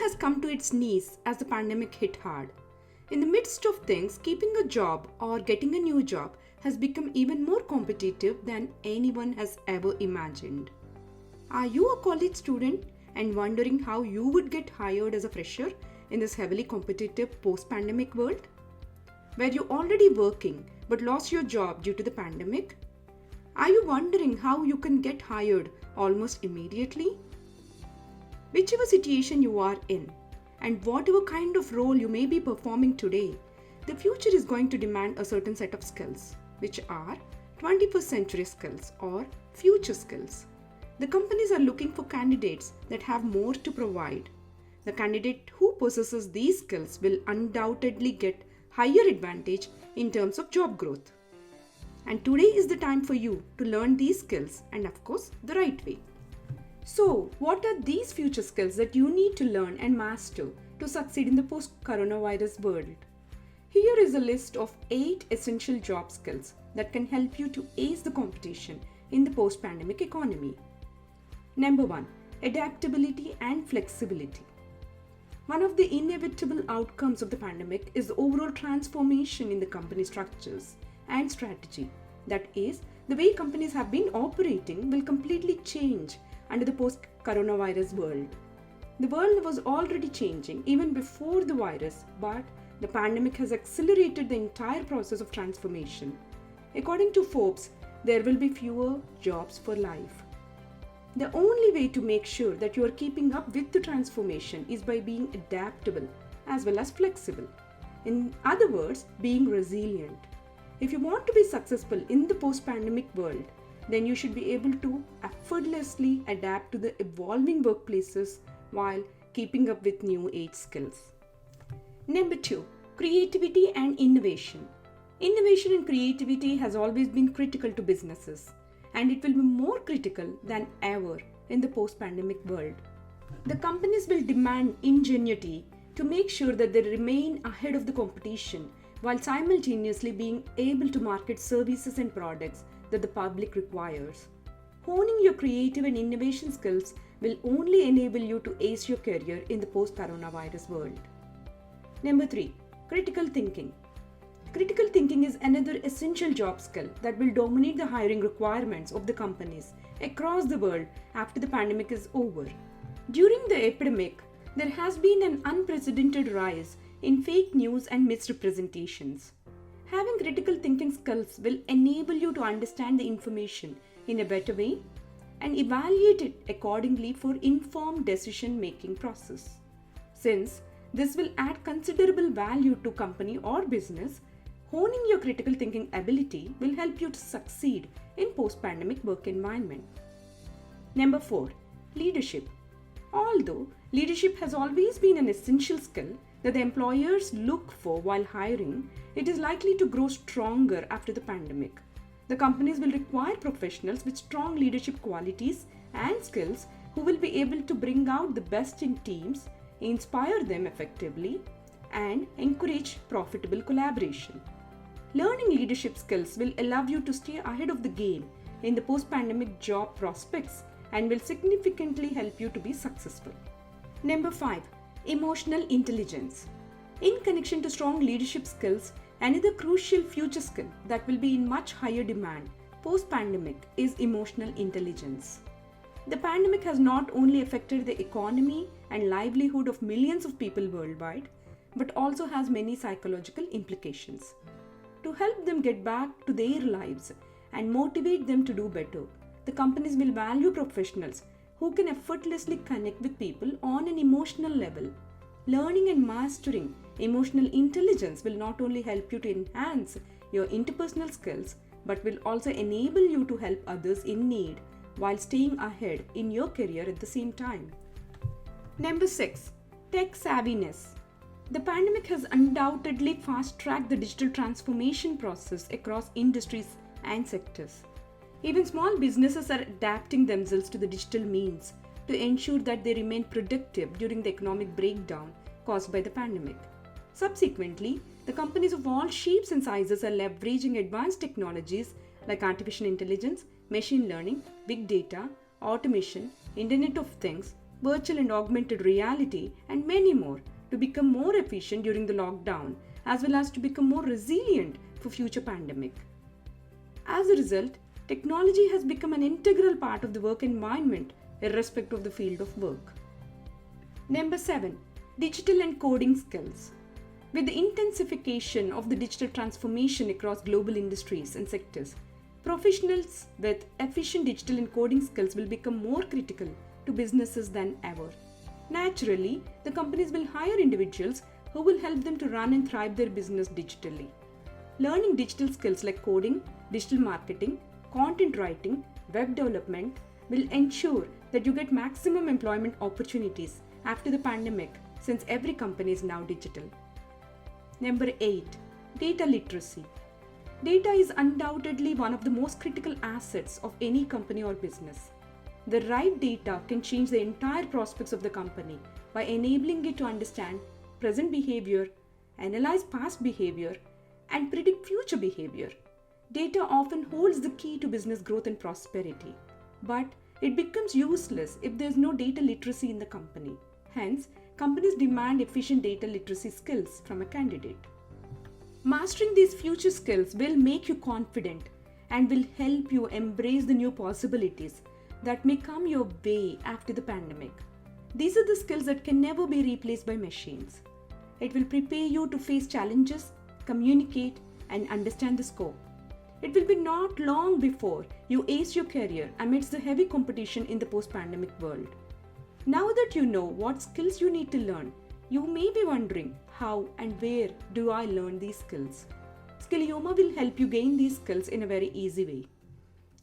has come to its knees as the pandemic hit hard. In the midst of things, keeping a job or getting a new job has become even more competitive than anyone has ever imagined. Are you a college student and wondering how you would get hired as a fresher in this heavily competitive post-pandemic world? Were you already working but lost your job due to the pandemic? Are you wondering how you can get hired almost immediately? Whichever situation you are in, and whatever kind of role you may be performing today, the future is going to demand a certain set of skills, which are 21st century skills or future skills. The companies are looking for candidates that have more to provide. The candidate who possesses these skills will undoubtedly get higher advantage in terms of job growth. And today is the time for you to learn these skills, and of course, the right way. So, what are these future skills that you need to learn and master to succeed in the post-coronavirus world? Here is a list of 8 essential job skills that can help you to ace the competition in the post-pandemic economy. Number 1. Adaptability and flexibility. One of the inevitable outcomes of the pandemic is the overall transformation in the company structures and strategy. That is, the way companies have been operating will completely change under the post-coronavirus world. The world was already changing even before the virus, but the pandemic has accelerated the entire process of transformation. According to Forbes, there will be fewer jobs for life. The only way to make sure that you are keeping up with the transformation is by being adaptable as well as flexible. In other words, being resilient. If you want to be successful in the post-pandemic world, then you should be able to effortlessly adapt to the evolving workplaces while keeping up with new age skills. Number 2, creativity and innovation. Innovation and creativity has always been critical to businesses, and it will be more critical than ever in the post-pandemic world. The companies will demand ingenuity to make sure that they remain ahead of the competition while simultaneously being able to market services and products that the public requires. Honing your creative and innovation skills will only enable you to ace your career in the post-coronavirus world. Number 3, critical thinking. Critical thinking is another essential job skill that will dominate the hiring requirements of the companies across the world after the pandemic is over. During the epidemic, there has been an unprecedented rise in fake news and misrepresentations. Having critical thinking skills will enable you to understand the information in a better way and evaluate it accordingly for informed decision-making process. Since this will add considerable value to company or business, honing your critical thinking ability will help you to succeed in post-pandemic work environment. Number 4, leadership. Although leadership has always been an essential skill that the employers look for while hiring, it is likely to grow stronger after the pandemic. The companies will require professionals with strong leadership qualities and skills who will be able to bring out the best in teams, inspire them effectively, and encourage profitable collaboration. Learning leadership skills will allow you to stay ahead of the game in the post-pandemic job prospects and will significantly help you to be successful. Number 5, emotional intelligence. In connection to strong leadership skills, another crucial future skill that will be in much higher demand post-pandemic is emotional intelligence. The pandemic has not only affected the economy and livelihood of millions of people worldwide, but also has many psychological implications. To help them get back to their lives and motivate them to do better, the companies will value professionals who can effortlessly connect with people on an emotional level. Learning and mastering emotional intelligence will not only help you to enhance your interpersonal skills, but will also enable you to help others in need while staying ahead in your career at the same time. Number 6, tech savviness. The pandemic has undoubtedly fast-tracked the digital transformation process across industries and sectors. Even small businesses are adapting themselves to the digital means to ensure that they remain productive during the economic breakdown caused by the pandemic. Subsequently, the companies of all shapes and sizes are leveraging advanced technologies like artificial intelligence, machine learning, big data, automation, Internet of Things, virtual and augmented reality, and many more to become more efficient during the lockdown as well as to become more resilient for future pandemic. As a result, technology has become an integral part of the work environment irrespective of the field of work. Number 7. Digital and coding skills. With the intensification of the digital transformation across global industries and sectors, professionals with efficient digital and coding skills will become more critical to businesses than ever. Naturally, the companies will hire individuals who will help them to run and thrive their business digitally. Learning digital skills like coding, digital marketing, content writing, web development will ensure that you get maximum employment opportunities after the pandemic, since every company is now digital. Number 8. Data literacy. Data is undoubtedly one of the most critical assets of any company or business. The right data can change the entire prospects of the company by enabling it to understand present behavior, analyze past behavior, and predict future behavior. Data often holds the key to business growth and prosperity, but it becomes useless if there is no data literacy in the company. Hence, companies demand efficient data literacy skills from a candidate. Mastering these future skills will make you confident and will help you embrace the new possibilities that may come your way after the pandemic. These are the skills that can never be replaced by machines. It will prepare you to face challenges, communicate, and understand the scope. It will be not long before you ace your career amidst the heavy competition in the post-pandemic world. Now that you know what skills you need to learn, you may be wondering how and where do I learn these skills? Skillioma will help you gain these skills in a very easy way.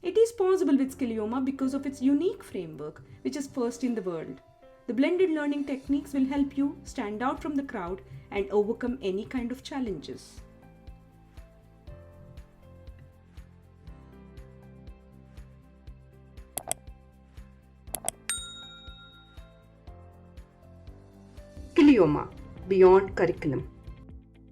It is possible with Skillioma because of its unique framework, which is first in the world. The blended learning techniques will help you stand out from the crowd and overcome any kind of challenges. Skillioma, Beyond Curriculum.